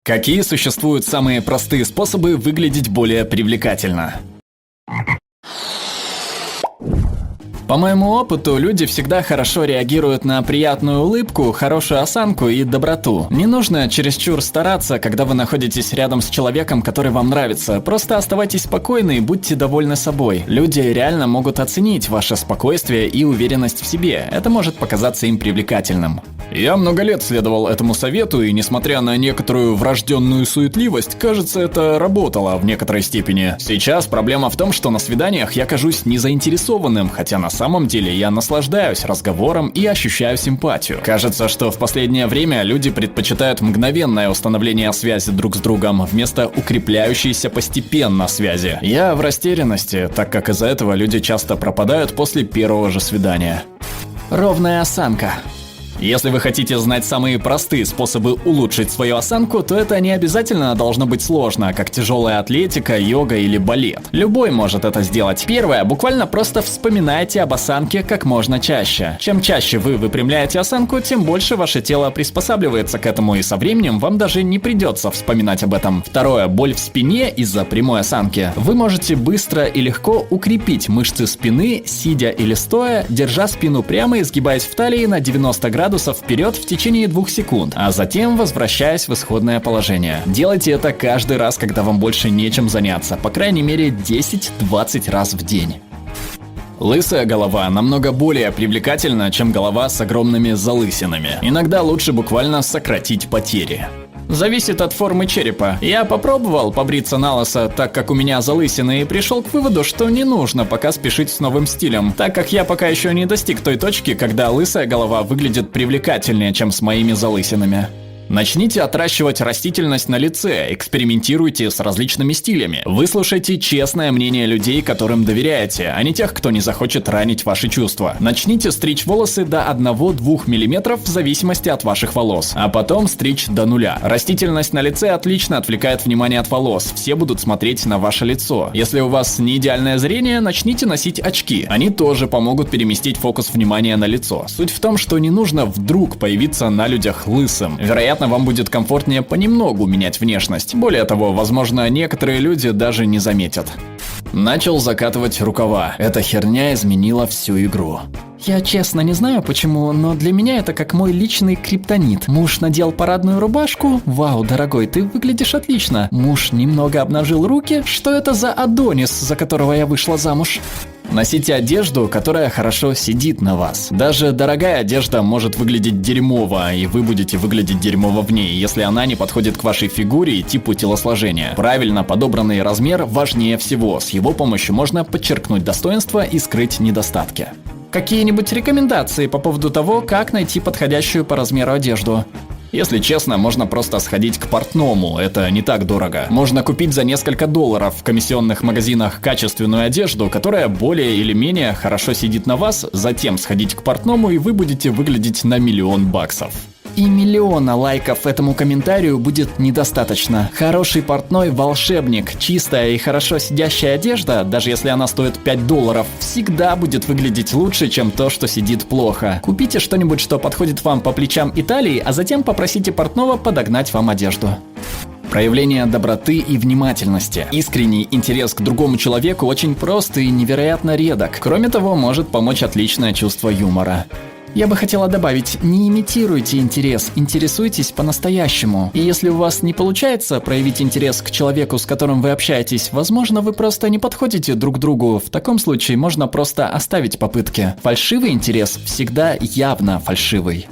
Какие существуют самые простые способы выглядеть более привлекательно? По моему опыту, люди всегда хорошо реагируют на приятную улыбку, хорошую осанку и доброту. Не нужно чересчур стараться, когда вы находитесь рядом с человеком, который вам нравится. Просто оставайтесь спокойны и будьте довольны собой. Люди реально могут оценить ваше спокойствие и уверенность в себе. Это может показаться им привлекательным. Я много лет следовал этому совету, и несмотря на некоторую врожденную суетливость, кажется, это работало в некоторой степени. Сейчас проблема в том, что на свиданиях я кажусь незаинтересованным, хотя на самом деле я наслаждаюсь разговором и ощущаю симпатию. Кажется, что в последнее время люди предпочитают мгновенное установление связи друг с другом вместо укрепляющейся постепенно связи. Я в растерянности, так как из-за этого люди часто пропадают после первого же свидания. Ровная осанка. Если вы хотите знать самые простые способы улучшить свою осанку, то это не обязательно должно быть сложно, как тяжелая атлетика, йога или балет. Любой может это сделать. Первое, буквально просто вспоминайте об осанке как можно чаще. Чем чаще вы выпрямляете осанку, тем больше ваше тело приспосабливается к этому, и со временем вам даже не придется вспоминать об этом. Второе, боль в спине из-за прямой осанки. Вы можете быстро и легко укрепить мышцы спины, сидя или стоя, держа спину прямо и сгибаясь в талии на 90 градусов вперед в течение 2 секунд, а затем возвращаясь в исходное положение. Делайте это каждый раз, когда вам больше нечем заняться, по крайней мере 10-20 раз в день. Лысая голова намного более привлекательна, чем голова с огромными залысинами. Иногда лучше буквально сократить потери. Зависит от формы черепа. Я попробовал побриться на лысо, так как у меня залысины, и пришел к выводу, что не нужно пока спешить с новым стилем, так как я пока еще не достиг той точки, когда лысая голова выглядит привлекательнее, чем с моими залысинами. Начните отращивать растительность на лице, экспериментируйте с различными стилями. Выслушайте честное мнение людей, которым доверяете, а не тех, кто не захочет ранить ваши чувства. Начните стричь волосы до 1-2 мм в зависимости от ваших волос, а потом стричь до 0. Растительность на лице отлично отвлекает внимание от волос, все будут смотреть на ваше лицо. Если у вас не идеальное зрение, начните носить очки. Они тоже помогут переместить фокус внимания на лицо. Суть в том, что не нужно вдруг появиться на людях лысым. Вероятно, вам будет комфортнее понемногу менять внешность. Более того, возможно, некоторые люди даже не заметят. Начал закатывать рукава. Эта херня изменила всю игру. Я честно не знаю почему, но для меня это как мой личный криптонит. Муж надел парадную рубашку. Вау, дорогой, ты выглядишь отлично. Муж немного обнажил руки. Что это за Адонис, за которого я вышла замуж? Носите одежду, которая хорошо сидит на вас. Даже дорогая одежда может выглядеть дерьмово, и вы будете выглядеть дерьмово в ней, если она не подходит к вашей фигуре и типу телосложения. Правильно подобранный размер важнее всего. С его помощью можно подчеркнуть достоинства и скрыть недостатки. Какие-нибудь рекомендации по поводу того, как найти подходящую по размеру одежду? Если честно, можно просто сходить к портному, это не так дорого. Можно купить за несколько долларов в комиссионных магазинах качественную одежду, которая более или менее хорошо сидит на вас, затем сходить к портному, и вы будете выглядеть на $1 миллион. И 1 миллиона лайков этому комментарию будет недостаточно. Хороший портной – волшебник. Чистая и хорошо сидящая одежда, даже если она стоит $5, всегда будет выглядеть лучше, чем то, что сидит плохо. Купите что-нибудь, что подходит вам по плечам и талии, а затем попросите портного подогнать вам одежду. Проявление доброты и внимательности. Искренний интерес к другому человеку очень прост и невероятно редок. Кроме того, может помочь отличное чувство юмора. Я бы хотела добавить, не имитируйте интерес, интересуйтесь по-настоящему. И если у вас не получается проявить интерес к человеку, с которым вы общаетесь, возможно, вы просто не подходите друг другу. В таком случае можно просто оставить попытки. Фальшивый интерес всегда явно фальшивый.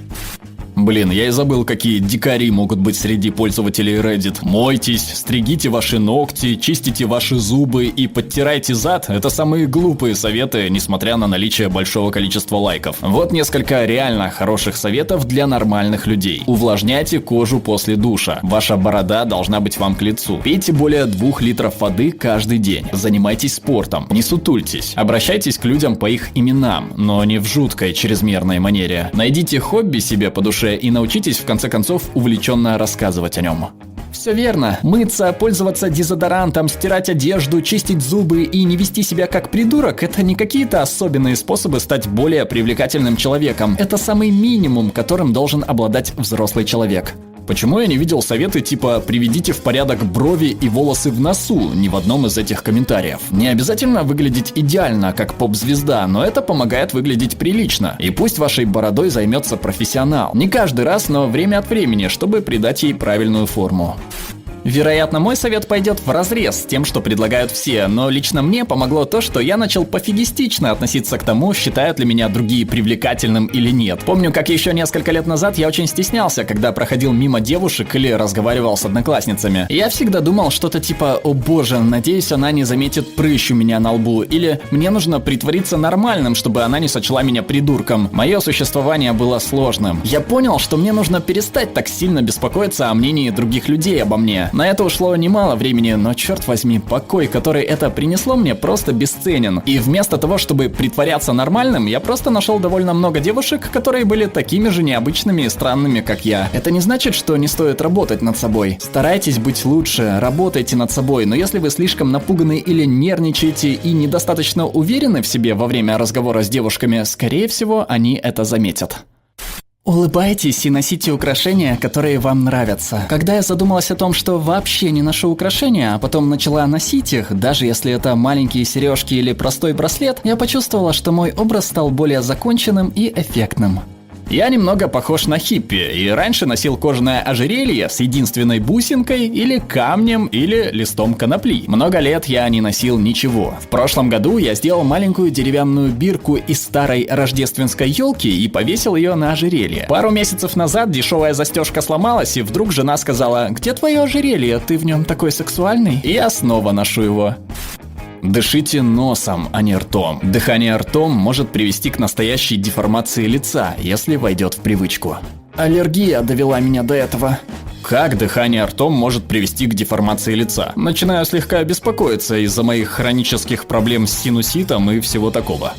Блин, я и забыл, какие дикари могут быть среди пользователей Reddit. Мойтесь, стригите ваши ногти, чистите ваши зубы и подтирайте зад. Это самые глупые советы, несмотря на наличие большого количества лайков. Вот несколько реально хороших советов для нормальных людей. Увлажняйте кожу после душа. Ваша борода должна быть вам к лицу. Пейте более 2 литров воды каждый день. Занимайтесь спортом. Не сутультесь. Обращайтесь к людям по их именам, но не в жуткой чрезмерной манере. Найдите хобби себе по душе и научитесь в конце концов увлеченно рассказывать о нем. Все верно. Мыться, пользоваться дезодорантом, стирать одежду, чистить зубы и не вести себя как придурок – это не какие-то особенные способы стать более привлекательным человеком. Это самый минимум, которым должен обладать взрослый человек. Почему я не видел советы типа «приведите в порядок брови и волосы в носу» ни в одном из этих комментариев? Не обязательно выглядеть идеально, как поп-звезда, но это помогает выглядеть прилично. И пусть вашей бородой займется профессионал. Не каждый раз, но время от времени, чтобы придать ей правильную форму. Вероятно, мой совет пойдет вразрез с тем, что предлагают все, но лично мне помогло то, что я начал пофигистично относиться к тому, считают ли меня другие привлекательным или нет. Помню, как еще несколько лет назад я очень стеснялся, когда проходил мимо девушек или разговаривал с одноклассницами. Я всегда думал что-то типа «О боже, надеюсь, она не заметит прыщ у меня на лбу» или «Мне нужно притвориться нормальным, чтобы она не сочла меня придурком». Мое существование было сложным. Я понял, что мне нужно перестать так сильно беспокоиться о мнении других людей обо мне. На это ушло немало времени, но черт возьми, покой, который это принесло мне, просто бесценен. И вместо того, чтобы притворяться нормальным, я просто нашел довольно много девушек, которые были такими же необычными и странными, как я. Это не значит, что не стоит работать над собой. Старайтесь быть лучше, работайте над собой, но если вы слишком напуганы или нервничаете и недостаточно уверены в себе во время разговора с девушками, скорее всего, они это заметят. Улыбайтесь и носите украшения, которые вам нравятся. Когда я задумалась о том, что вообще не ношу украшения, а потом начала носить их, даже если это маленькие сережки или простой браслет, я почувствовала, что мой образ стал более законченным и эффектным. Я немного похож на хиппи, и раньше носил кожаное ожерелье с единственной бусинкой или камнем, или листом конопли. Много лет я не носил ничего. В прошлом году я сделал маленькую деревянную бирку из старой рождественской елки и повесил ее на ожерелье. Пару месяцев назад дешевая застежка сломалась, и вдруг жена сказала: «Где твое ожерелье? Ты в нем такой сексуальный?» И я снова ношу его. Дышите носом, а не ртом. Дыхание ртом может привести к настоящей деформации лица, если войдет в привычку. Аллергия довела меня до этого. Как дыхание ртом может привести к деформации лица? Начинаю слегка беспокоиться из-за моих хронических проблем с синуситом и всего такого.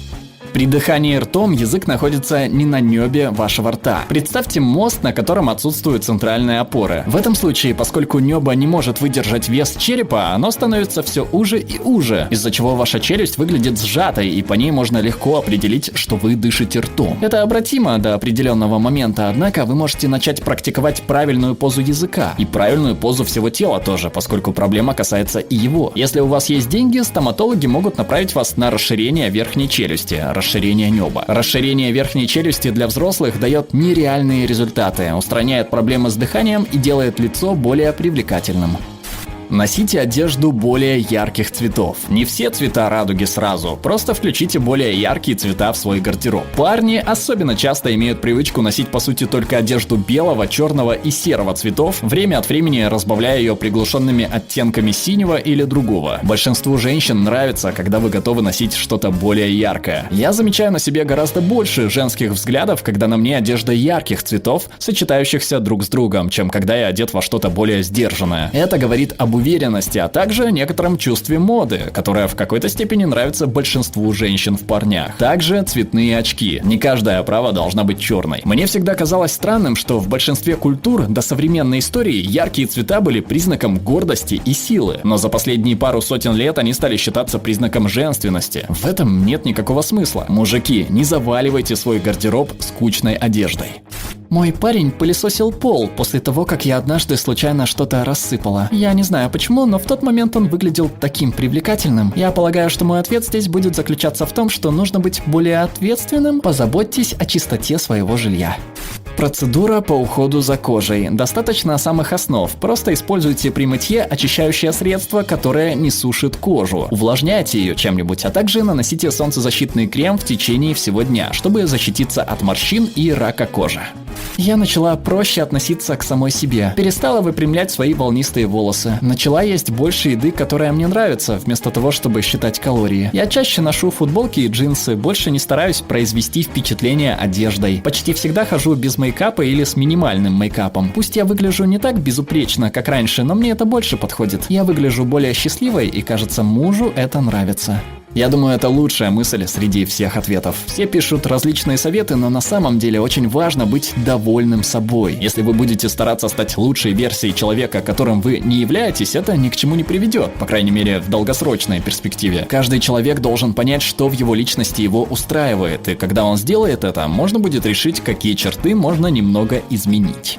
При дыхании ртом язык находится не на небе вашего рта. Представьте мост, на котором отсутствуют центральные опоры. В этом случае, поскольку небо не может выдержать вес черепа, оно становится все уже и уже, из-за чего ваша челюсть выглядит сжатой, и по ней можно легко определить, что вы дышите ртом. Это обратимо до определенного момента, однако вы можете начать практиковать правильную позу языка и правильную позу всего тела тоже, поскольку проблема касается и его. Если у вас есть деньги, стоматологи могут направить вас на расширение верхней челюсти, расширение неба. Расширение верхней челюсти для взрослых дает нереальные результаты, устраняет проблемы с дыханием и делает лицо более привлекательным. Носите одежду более ярких цветов. Не все цвета радуги сразу, просто включите более яркие цвета в свой гардероб. Парни особенно часто имеют привычку носить по сути только одежду белого, черного и серого цветов, время от времени разбавляя ее приглушенными оттенками синего или другого. Большинству женщин нравится, когда вы готовы носить что-то более яркое. Я замечаю на себе гораздо больше женских взглядов, когда на мне одежда ярких цветов, сочетающихся друг с другом, чем когда я одет во что-то более сдержанное. Это говорит об уверенности, а также некотором чувстве моды, которое в какой-то степени нравится большинству женщин в парнях. Также цветные очки. Не каждая оправа должна быть черной. Мне всегда казалось странным, что в большинстве культур до современной истории яркие цвета были признаком гордости и силы, но за последние пару сотен лет они стали считаться признаком женственности. В этом нет никакого смысла. Мужики, не заваливайте свой гардероб скучной одеждой. Мой парень пылесосил пол после того, как я однажды случайно что-то рассыпала. Я не знаю почему, но в тот момент он выглядел таким привлекательным. Я полагаю, что мой ответ здесь будет заключаться в том, что нужно быть более ответственным. Позаботьтесь о чистоте своего жилья. Процедура по уходу за кожей. Достаточно самых основ. Просто используйте при мытье очищающее средство, которое не сушит кожу. Увлажняйте ее чем-нибудь, а также наносите солнцезащитный крем в течение всего дня, чтобы защититься от морщин и рака кожи. Я начала проще относиться к самой себе. Перестала выпрямлять свои волнистые волосы. Начала есть больше еды, которая мне нравится, вместо того, чтобы считать калории. Я чаще ношу футболки и джинсы, больше не стараюсь произвести впечатление одеждой. Почти всегда хожу без мейкапа или с минимальным мейкапом. Пусть я выгляжу не так безупречно, как раньше, но мне это больше подходит. Я выгляжу более счастливой, и кажется, мужу это нравится. Я думаю, это лучшая мысль среди всех ответов. Все пишут различные советы, но на самом деле очень важно быть довольным собой. Если вы будете стараться стать лучшей версией человека, которым вы не являетесь, это ни к чему не приведет, по крайней мере, в долгосрочной перспективе. Каждый человек должен понять, что в его личности его устраивает, и когда он сделает это, можно будет решить, какие черты можно немного изменить.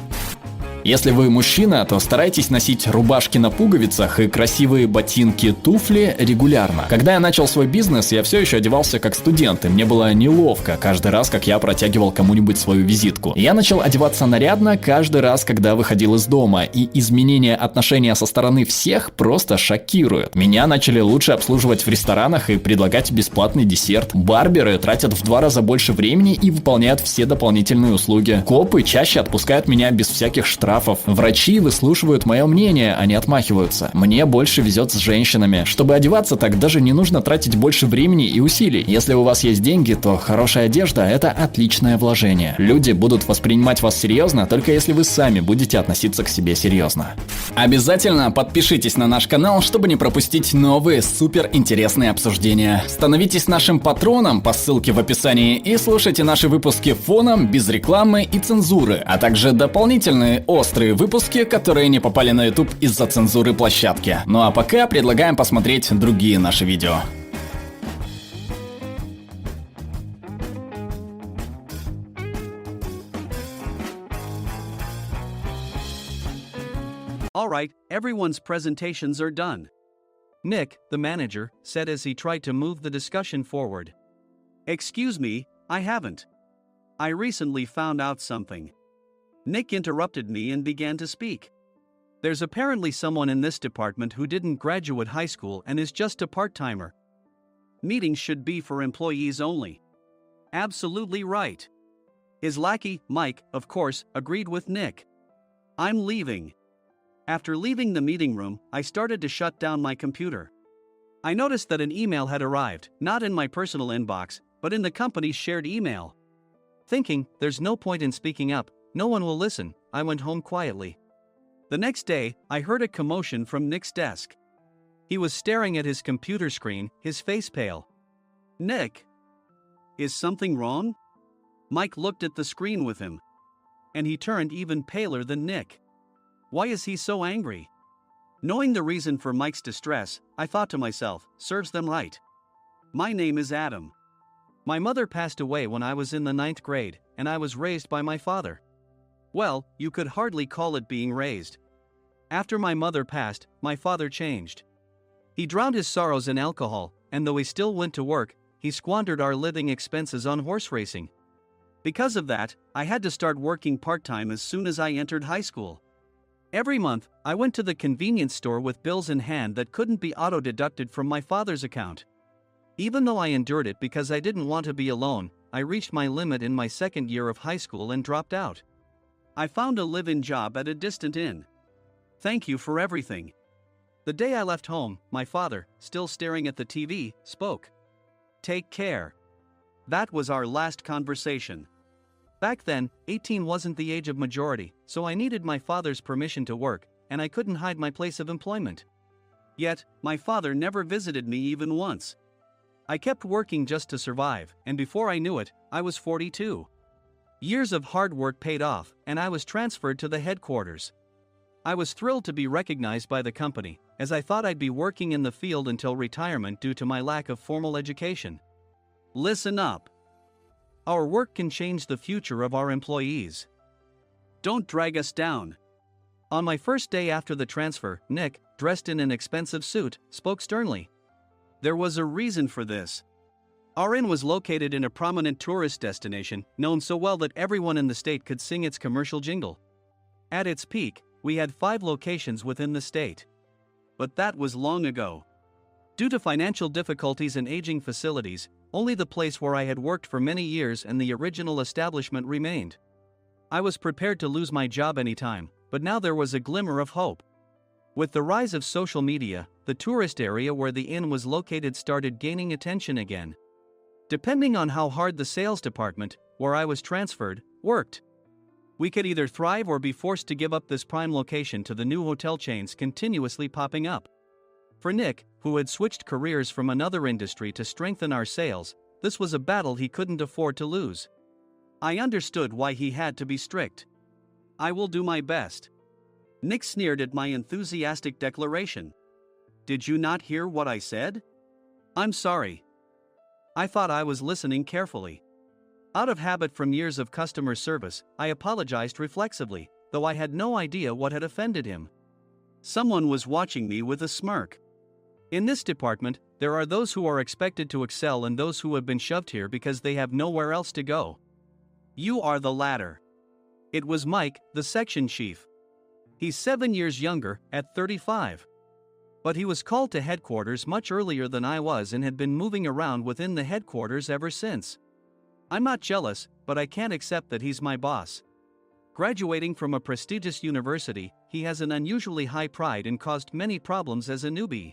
Если вы мужчина, то старайтесь носить рубашки на пуговицах и красивые ботинки, туфли регулярно. Когда я начал свой бизнес, я все еще одевался как студент, и мне было неловко каждый раз, как я протягивал кому-нибудь свою визитку. Я начал одеваться нарядно каждый раз, когда выходил из дома, и изменение отношения со стороны всех просто шокирует. Меня начали лучше обслуживать в ресторанах и предлагать бесплатный десерт. Барберы тратят в 2 раза больше времени и выполняют все дополнительные услуги. Копы чаще отпускают меня без всяких штрафов. Врачи выслушивают мое мнение, а не отмахиваются. Мне больше везет с женщинами. Чтобы одеваться так, даже не нужно тратить больше времени и усилий. Если у вас есть деньги, то хорошая одежда – это отличное вложение. Люди будут воспринимать вас серьезно, только если вы сами будете относиться к себе серьезно. Обязательно подпишитесь на наш канал, чтобы не пропустить новые суперинтересные обсуждения. Становитесь нашим патроном по ссылке в описании и слушайте наши выпуски фоном, без рекламы и цензуры, а также дополнительные острые выпуски, которые не попали на YouTube из-за цензуры площадки. Ну а пока предлагаем посмотреть другие наши видео. All right, everyone's presentations are done. Nick, the manager, said as he tried to move the discussion forward. Excuse me, I haven't. I recently found out something. Nick interrupted me and began to speak. There's apparently someone in this department who didn't graduate high school and is just a part-timer. Meetings should be for employees only. Absolutely right. His lackey, Mike, of course, agreed with Nick. I'm leaving. After leaving the meeting room, I started to shut down my computer. I noticed that an email had arrived, not in my personal inbox, but in the company's shared email. Thinking, there's no point in speaking up, no one will listen, I went home quietly. The next day, I heard a commotion from Nick's desk. He was staring at his computer screen, his face pale. Nick! Is something wrong? Mike looked at the screen with him. And he turned even paler than Nick. Why is he so angry? Knowing the reason for Mike's distress, I thought to myself, serves them right. My name is Adam. My mother passed away when I was in the 9th grade, and I was raised by my father. Well, you could hardly call it being raised. After my mother passed, my father changed. He drowned his sorrows in alcohol, and though he still went to work, he squandered our living expenses on horse racing. Because of that, I had to start working part-time as soon as I entered high school. Every month, I went to the convenience store with bills in hand that couldn't be auto-deducted from my father's account. Even though I endured it because I didn't want to be alone, I reached my limit in my 2nd year of high school and dropped out. I found a live-in job at a distant inn. Thank you for everything. The day I left home, my father, still staring at the TV, spoke. Take care. That was our last conversation. Back then, 18 wasn't the age of majority, so I needed my father's permission to work, and I couldn't hide my place of employment. Yet, my father never visited me even once. I kept working just to survive, and before I knew it, I was 42. Years of hard work paid off, and I was transferred to the headquarters. I was thrilled to be recognized by the company, as I thought I'd be working in the field until retirement due to my lack of formal education. Listen up. Our work can change the future of our employees. Don't drag us down. On my first day after the transfer, Nick, dressed in an expensive suit, spoke sternly. There was a reason for this. Our inn was located in a prominent tourist destination, known so well that everyone in the state could sing its commercial jingle. At its peak, we had 5 locations within the state. But that was long ago. Due to financial difficulties and aging facilities, only the place where I had worked for many years and the original establishment remained. I was prepared to lose my job anytime, but now there was a glimmer of hope. With the rise of social media, the tourist area where the inn was located started gaining attention again. Depending on how hard the sales department, where I was transferred, worked, we could either thrive or be forced to give up this prime location to the new hotel chains continuously popping up. For Nick, who had switched careers from another industry to strengthen our sales, this was a battle he couldn't afford to lose. I understood why he had to be strict. I will do my best. Nick sneered at my enthusiastic declaration. Did you not hear what I said? I'm sorry. I thought I was listening carefully. Out of habit from years of customer service, I apologized reflexively, though I had no idea what had offended him. Someone was watching me with a smirk. In this department, there are those who are expected to excel and those who have been shoved here because they have nowhere else to go. You are the latter. It was Mike, the section chief. He's 7 years younger, at 35. But he was called to headquarters much earlier than I was and had been moving around within the headquarters ever since. I'm not jealous, but I can't accept that he's my boss. Graduating from a prestigious university, he has an unusually high pride and caused many problems as a newbie,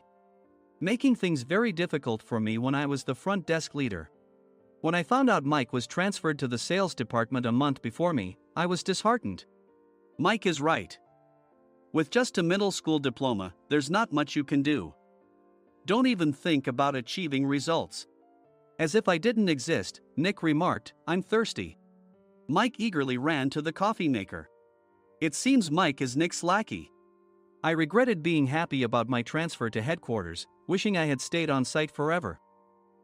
making things very difficult for me when I was the front desk leader. When I found out Mike was transferred to the sales department a month before me, I was disheartened. Mike is right. With just a middle school diploma, there's not much you can do. Don't even think about achieving results. As if I didn't exist, Nick remarked, "I'm thirsty." Mike eagerly ran to the coffee maker. It seems Mike is Nick's lackey. I regretted being happy about my transfer to headquarters, wishing I had stayed on site forever.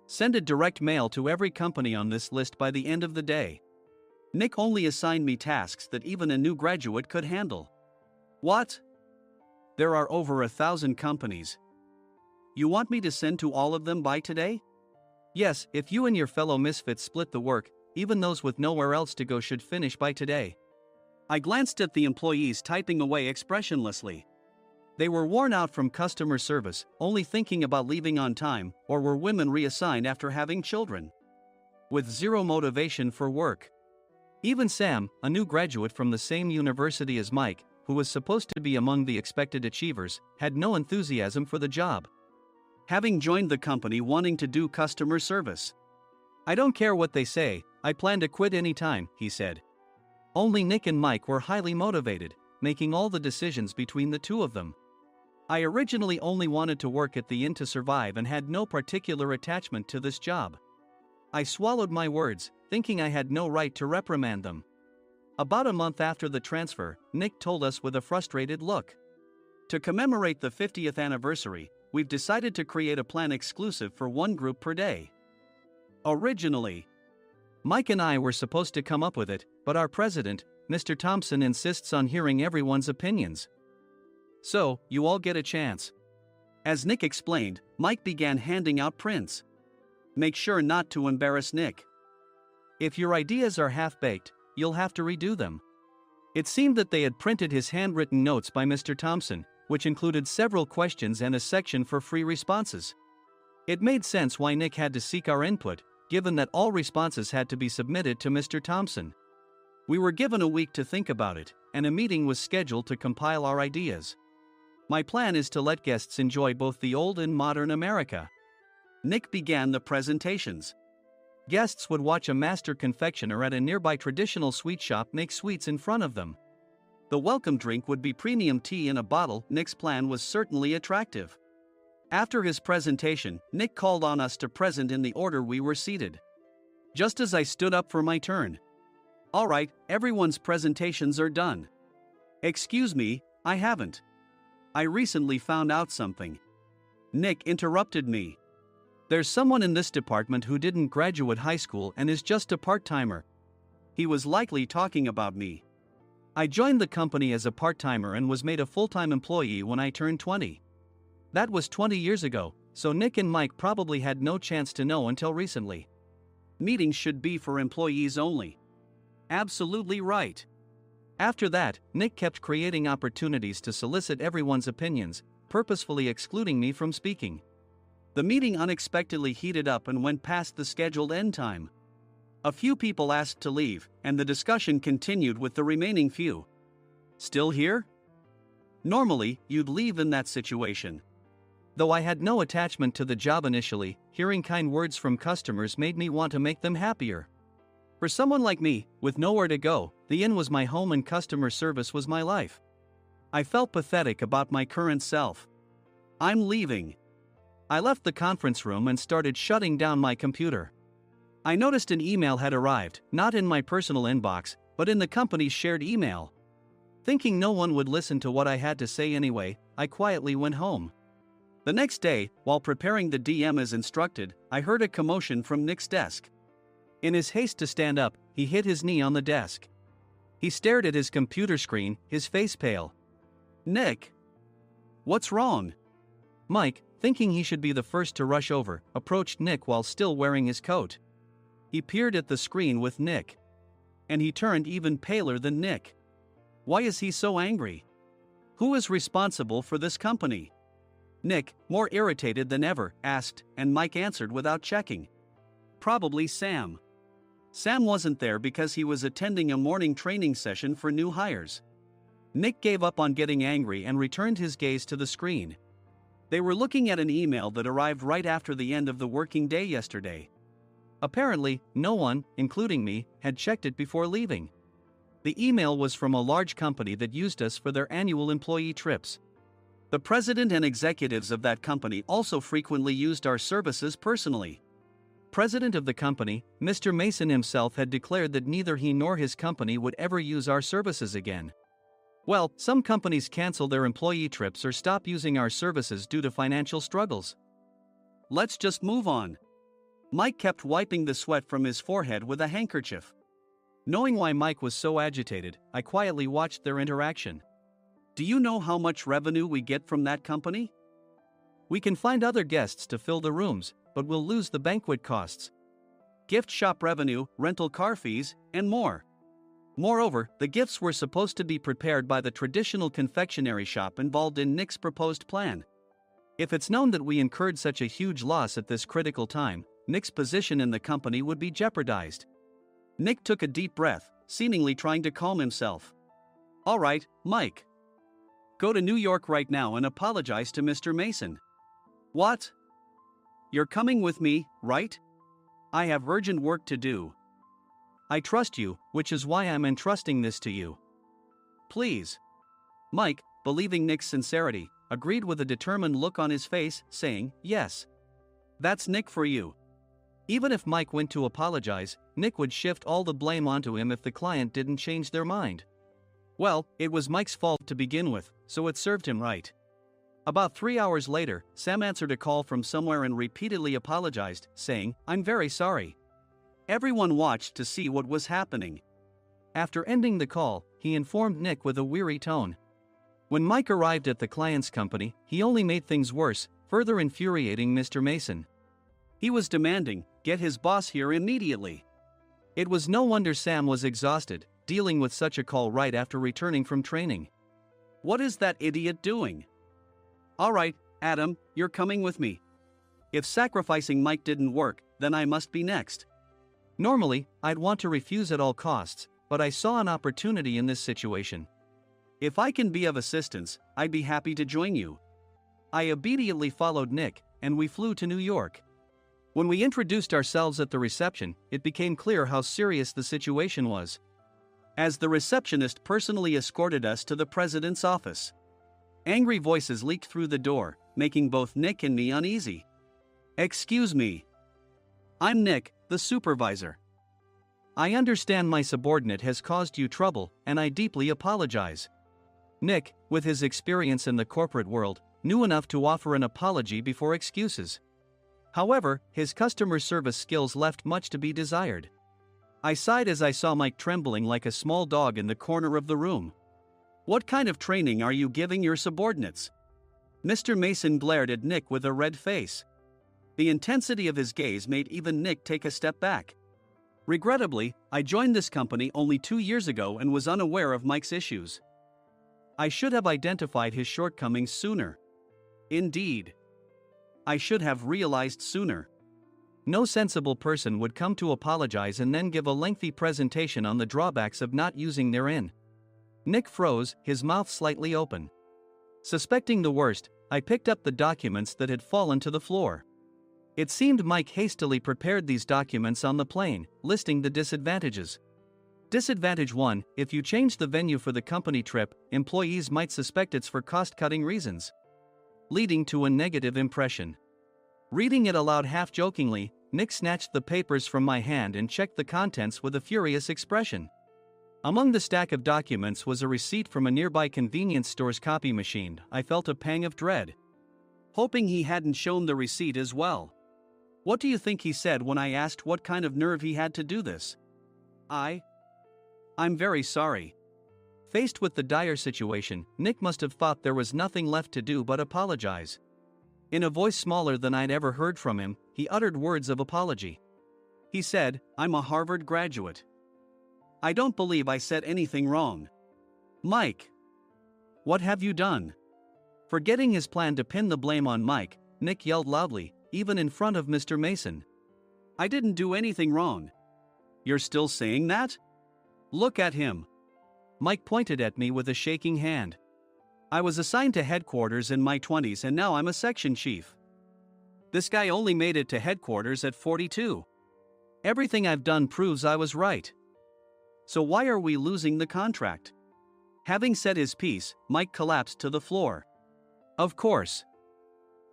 Send a direct mail to every company on this list by the end of the day. Nick only assigned me tasks that even a new graduate could handle. What? There are over 1,000 companies. You want me to send to all of them by today? Yes, if you and your fellow misfits split the work, even those with nowhere else to go should finish by today. I glanced at the employees typing away expressionlessly. They were worn out from customer service, only thinking about leaving on time, or were women reassigned after having children, with zero motivation for work. Even Sam, a new graduate from the same university as Mike, who was supposed to be among the expected achievers, had no enthusiasm for the job, having joined the company wanting to do customer service. "I don't care what they say, I plan to quit any time," he said. Only Nick and Mike were highly motivated, making all the decisions between the two of them. I originally only wanted to work at the inn to survive and had no particular attachment to this job. I swallowed my words, thinking I had no right to reprimand them. About a month after the transfer, Nick told us with a frustrated look. "To commemorate the 50th anniversary, we've decided to create a plan exclusive for one group per day. Originally, Mike and I were supposed to come up with it, but our president, Mr. Thompson, insists on hearing everyone's opinions. So, you all get a chance." As Nick explained, Mike began handing out prints. Make sure not to embarrass Nick. If your ideas are half-baked, you'll have to redo them. It seemed that they had printed his handwritten notes by Mr. Thompson, which included several questions and a section for free responses. It made sense why Nick had to seek our input, given that all responses had to be submitted to Mr. Thompson. We were given a week to think about it, and a meeting was scheduled to compile our ideas. My plan is to let guests enjoy both the old and modern America. Nick began the presentations. Guests would watch a master confectioner at a nearby traditional sweet shop make sweets in front of them. The welcome drink would be premium tea in a bottle. Nick's plan was certainly attractive. After his presentation, Nick called on us to present in the order we were seated. Just as I stood up for my turn. "All right, everyone's presentations are done." "Excuse me, I haven't. I recently found out something." Nick interrupted me. "There's someone in this department who didn't graduate high school and is just a part-timer." He was likely talking about me. I joined the company as a part-timer and was made a full-time employee when I turned 20. That was 20 years ago, so Nick and Mike probably had no chance to know until recently. Meetings should be for employees only. Absolutely right. After that, Nick kept creating opportunities to solicit everyone's opinions, purposefully excluding me from speaking. The meeting unexpectedly heated up and went past the scheduled end time. A few people asked to leave, and the discussion continued with the remaining few. "Still here?" Normally, you'd leave in that situation. Though I had no attachment to the job initially, hearing kind words from customers made me want to make them happier. For someone like me, with nowhere to go, the inn was my home and customer service was my life. I felt pathetic about my current self. "I'm leaving." I left the conference room and started shutting down my computer. I noticed an email had arrived, not in my personal inbox, but in the company's shared email. Thinking no one would listen to what I had to say anyway, I quietly went home. The next day, while preparing the DM as instructed, I heard a commotion from Nick's desk. In his haste to stand up, he hit his knee on the desk. He stared at his computer screen, his face pale. "Nick? What's wrong?" Mike, thinking he should be the first to rush over, approached Nick while still wearing his coat. He peered at the screen with Nick. And he turned even paler than Nick. Why is he so angry? Who is responsible for this company? Nick, more irritated than ever, asked, and Mike answered without checking. Probably Sam. Sam wasn't there because he was attending a morning training session for new hires. Nick gave up on getting angry and returned his gaze to the screen. They were looking at an email that arrived right after the end of the working day yesterday. Apparently, no one, including me, had checked it before leaving. The email was from a large company that used us for their annual employee trips. The president and executives of that company also frequently used our services personally. President of the company, Mr. Mason himself, had declared that neither he nor his company would ever use our services again. Well, some companies cancel their employee trips or stop using our services due to financial struggles. Let's just move on. Mike kept wiping the sweat from his forehead with a handkerchief. Knowing why Mike was so agitated, I quietly watched their interaction. Do you know how much revenue we get from that company? We can find other guests to fill the rooms, but we'll lose the banquet costs, gift shop revenue, rental car fees, and more. Moreover, the gifts were supposed to be prepared by the traditional confectionery shop involved in Nick's proposed plan. If it's known that we incurred such a huge loss at this critical time, Nick's position in the company would be jeopardized. Nick took a deep breath, seemingly trying to calm himself. All right, Mike. Go to New York right now and apologize to Mr. Mason. What? You're coming with me, right? I have urgent work to do. I trust you, which is why I'm entrusting this to you. Please. Mike, believing Nick's sincerity, agreed with a determined look on his face, saying, yes. That's Nick for you. Even if Mike went to apologize, Nick would shift all the blame onto him if the client didn't change their mind. Well, it was Mike's fault to begin with, so it served him right. About 3 hours later, Sam answered a call from somewhere and repeatedly apologized, saying, I'm very sorry. Everyone watched to see what was happening. After ending the call, he informed Nick with a weary tone. When Mike arrived at the client's company, he only made things worse, further infuriating Mr. Mason. He was demanding, get his boss here immediately. It was no wonder Sam was exhausted, dealing with such a call right after returning from training. What is that idiot doing? All right, Adam, you're coming with me. If sacrificing Mike didn't work, then I must be next. Normally, I'd want to refuse at all costs, but I saw an opportunity in this situation. If I can be of assistance, I'd be happy to join you. I obediently followed Nick, and we flew to New York. When we introduced ourselves at the reception, it became clear how serious the situation was. As the receptionist personally escorted us to the president's office. Angry voices leaked through the door, making both Nick and me uneasy. Excuse me. I'm Nick, the supervisor. I understand my subordinate has caused you trouble, and I deeply apologize. Nick, with his experience in the corporate world, knew enough to offer an apology before excuses. However, his customer service skills left much to be desired. I sighed as I saw Mike trembling like a small dog in the corner of the room. What kind of training are you giving your subordinates? Mr. Mason glared at Nick with a red face. The intensity of his gaze made even Nick take a step back. Regrettably, I joined this company only 2 years ago and was unaware of Mike's issues. I should have identified his shortcomings sooner. Indeed. I should have realized sooner. No sensible person would come to apologize and then give a lengthy presentation on the drawbacks of not using their in. Nick froze, his mouth slightly open. Suspecting the worst, I picked up the documents that had fallen to the floor. It seemed Mike hastily prepared these documents on the plane, listing the disadvantages. Disadvantage 1, if you change the venue for the company trip, employees might suspect it's for cost-cutting reasons, leading to a negative impression. Reading it aloud half-jokingly, Nick snatched the papers from my hand and checked the contents with a furious expression. Among the stack of documents was a receipt from a nearby convenience store's copy machine. I felt a pang of dread, hoping he hadn't shown the receipt as well. What do you think he said when I asked what kind of nerve he had to do this? I'm very sorry. Faced with the dire situation, Nick must have thought there was nothing left to do but apologize. In a voice smaller than I'd ever heard from him, he uttered words of apology. He said, "I'm a Harvard graduate. I don't believe I said anything wrong. Mike, what have you done?" Forgetting his plan to pin the blame on Mike, Nick yelled loudly, even in front of Mr. Mason. "I didn't do anything wrong. You're still saying that? Look at him." Mike pointed at me with a shaking hand. "I was assigned to headquarters in my 20s and now I'm a section chief. This guy only made it to headquarters at 42. Everything I've done proves I was right. So why are we losing the contract?" Having said his piece, Mike collapsed to the floor. "Of course.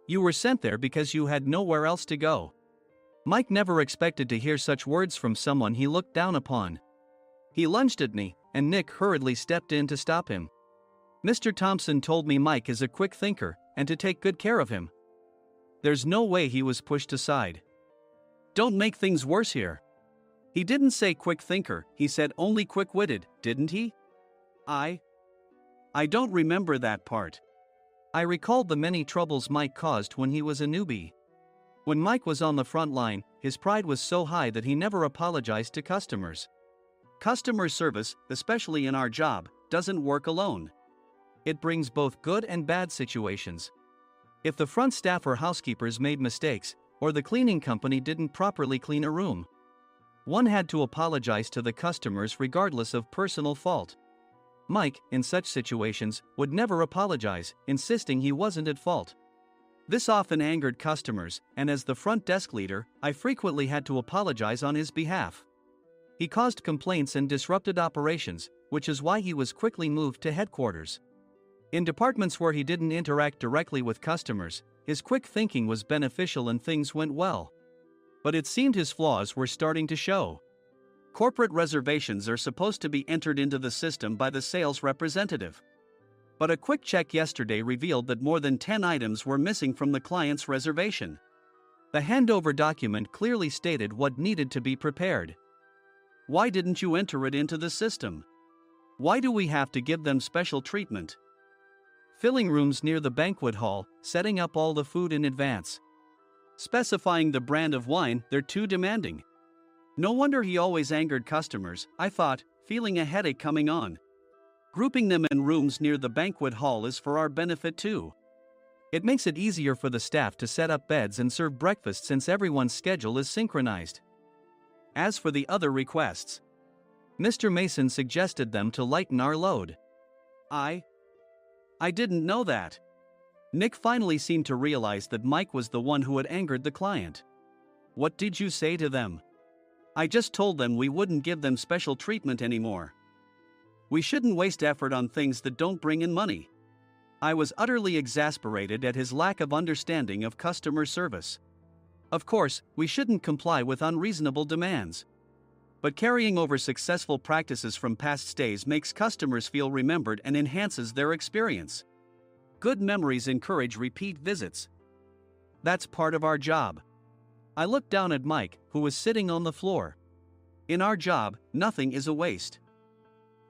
You were sent there because you had nowhere else to go." Mike never expected to hear such words from someone he looked down upon. He lunged at me, and Nick hurriedly stepped in to stop him. "Mr. Thompson told me Mike is a quick thinker, and to take good care of him." There's no way he was pushed aside. "Don't make things worse here. He didn't say quick thinker, he said only quick-witted, didn't he?" I don't remember that part. I recalled the many troubles Mike caused when he was a newbie. When Mike was on the front line, his pride was so high that he never apologized to customers. Customer service, especially in our job, doesn't work alone. It brings both good and bad situations. If the front staff or housekeepers made mistakes, or the cleaning company didn't properly clean a room, one had to apologize to the customers regardless of personal fault. Mike, in such situations, would never apologize, insisting he wasn't at fault. This often angered customers, and as the front desk leader, I frequently had to apologize on his behalf. He caused complaints and disrupted operations, which is why he was quickly moved to headquarters. In departments where he didn't interact directly with customers, his quick thinking was beneficial and things went well. But it seemed his flaws were starting to show. Corporate reservations are supposed to be entered into the system by the sales representative. But a quick check yesterday revealed that more than 10 items were missing from the client's reservation. The handover document clearly stated what needed to be prepared. Why didn't you enter it into the system? Why do we have to give them special treatment? Filling rooms near the banquet hall, setting up all the food in advance. Specifying the brand of wine, they're too demanding. No wonder he always angered customers, I thought, feeling a headache coming on. Grouping them in rooms near the banquet hall is for our benefit too. It makes it easier for the staff to set up beds and serve breakfast since everyone's schedule is synchronized. As for the other requests, Mr. Mason suggested them to lighten our load. I didn't know that. Nick finally seemed to realize that Mike was the one who had angered the client. What did you say to them? I just told them we wouldn't give them special treatment anymore. We shouldn't waste effort on things that don't bring in money. I was utterly exasperated at his lack of understanding of customer service. Of course, we shouldn't comply with unreasonable demands. But carrying over successful practices from past stays makes customers feel remembered and enhances their experience. Good memories encourage repeat visits. That's part of our job. I looked down at Mike, who was sitting on the floor. In our job, nothing is a waste.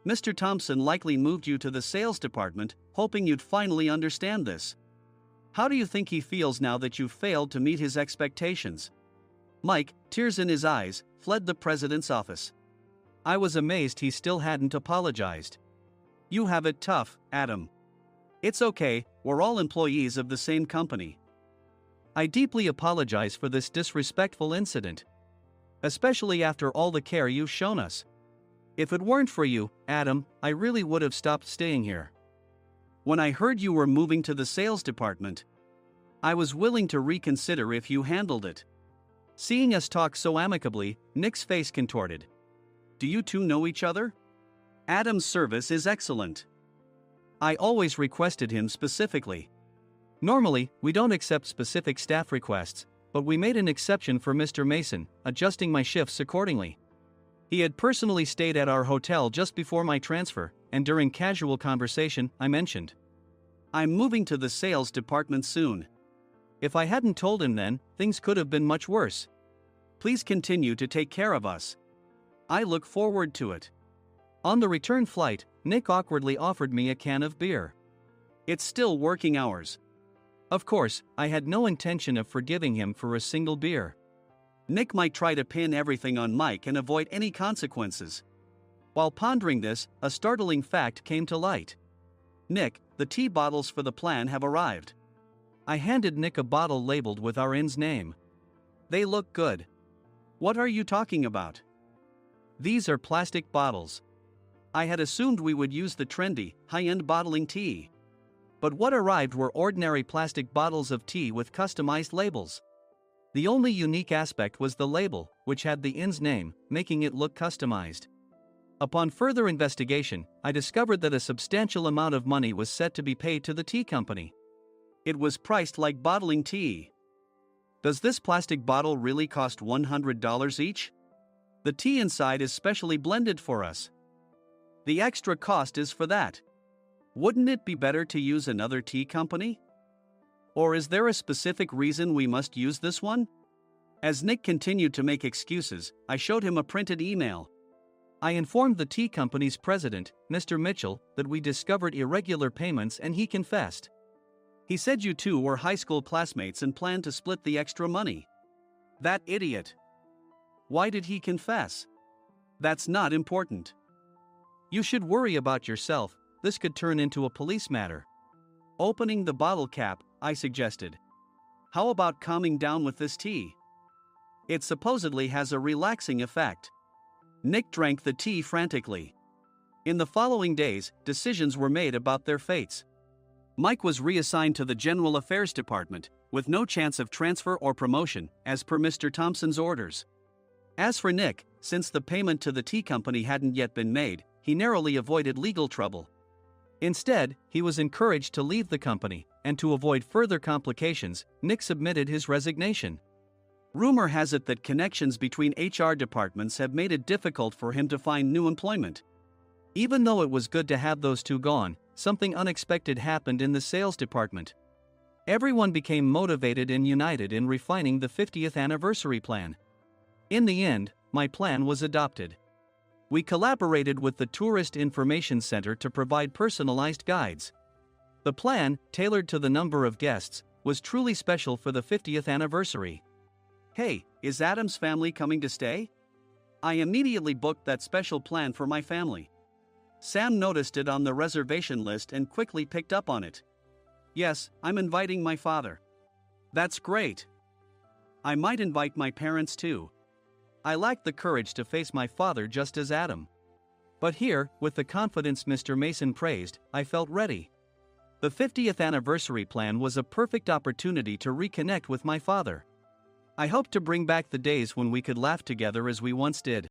Mr. Thompson likely moved you to the sales department, hoping you'd finally understand this. How do you think he feels now that you failed to meet his expectations? Mike, tears in his eyes, fled the president's office. I was amazed he still hadn't apologized. You have it tough, Adam. It's okay, we're all employees of the same company. I deeply apologize for this disrespectful incident. Especially after all the care you've shown us. If it weren't for you, Adam, I really would have stopped staying here. When I heard you were moving to the sales department, I was willing to reconsider if you handled it. Seeing us talk so amicably, Nick's face contorted. Do you two know each other? Adam's service is excellent. I always requested him specifically. Normally, we don't accept specific staff requests, but we made an exception for Mr. Mason, adjusting my shifts accordingly. He had personally stayed at our hotel just before my transfer, and during casual conversation, I mentioned, I'm moving to the sales department soon. If I hadn't told him then, things could have been much worse. Please continue to take care of us. I look forward to it. On the return flight, Nick awkwardly offered me a can of beer. It's still working hours. Of course, I had no intention of forgiving him for a single beer. Nick might try to pin everything on Mike and avoid any consequences. While pondering this, a startling fact came to light. Nick, the tea bottles for the plan have arrived. I handed Nick a bottle labeled with our inn's name. They look good. What are you talking about? These are plastic bottles. I had assumed we would use the trendy, high-end bottling tea. But what arrived were ordinary plastic bottles of tea with customized labels. The only unique aspect was the label, which had the inn's name, making it look customized. Upon further investigation, I discovered that a substantial amount of money was set to be paid to the tea company. It was priced like bottling tea. Does this plastic bottle really cost $100 each? The tea inside is specially blended for us. The extra cost is for that. Wouldn't it be better to use another tea company? Or is there a specific reason we must use this one? As Nick continued to make excuses, I showed him a printed email. I informed the tea company's president, Mr. Mitchell, that we discovered irregular payments and he confessed. He said you two were high school classmates and planned to split the extra money. That idiot. Why did he confess? That's not important. You should worry about yourself, this could turn into a police matter. Opening the bottle cap, I suggested. How about calming down with this tea? It supposedly has a relaxing effect. Nick drank the tea frantically. In the following days, decisions were made about their fates. Mike was reassigned to the General Affairs Department, with no chance of transfer or promotion, as per Mr. Thompson's orders. As for Nick, since the payment to the tea company hadn't yet been made, he narrowly avoided legal trouble. Instead, he was encouraged to leave the company, and to avoid further complications, Nick submitted his resignation. Rumor has it that connections between HR departments have made it difficult for him to find new employment. Even though it was good to have those two gone, something unexpected happened in the sales department. Everyone became motivated and united in refining the 50th anniversary plan. In the end, my plan was adopted. We collaborated with the Tourist Information Center to provide personalized guides. The plan, tailored to the number of guests, was truly special for the 50th anniversary. Hey, is Adam's family coming to stay? I immediately booked that special plan for my family. Sam noticed it on the reservation list and quickly picked up on it. Yes, I'm inviting my father. That's great. I might invite my parents too. I lacked the courage to face my father just as Adam. But here, with the confidence Mr. Mason praised, I felt ready. The 50th anniversary plan was a perfect opportunity to reconnect with my father. I hoped to bring back the days when we could laugh together as we once did.